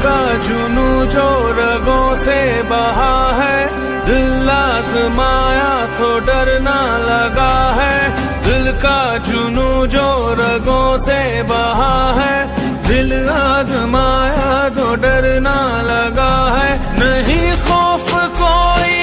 का जुनू जो रगों से बहा है, दिल आजमाया तो डरना लगा है। दिल का जुनू जो रगों से बहा है, दिल आजमाया तो डरना लगा है। नहीं खौफ कोई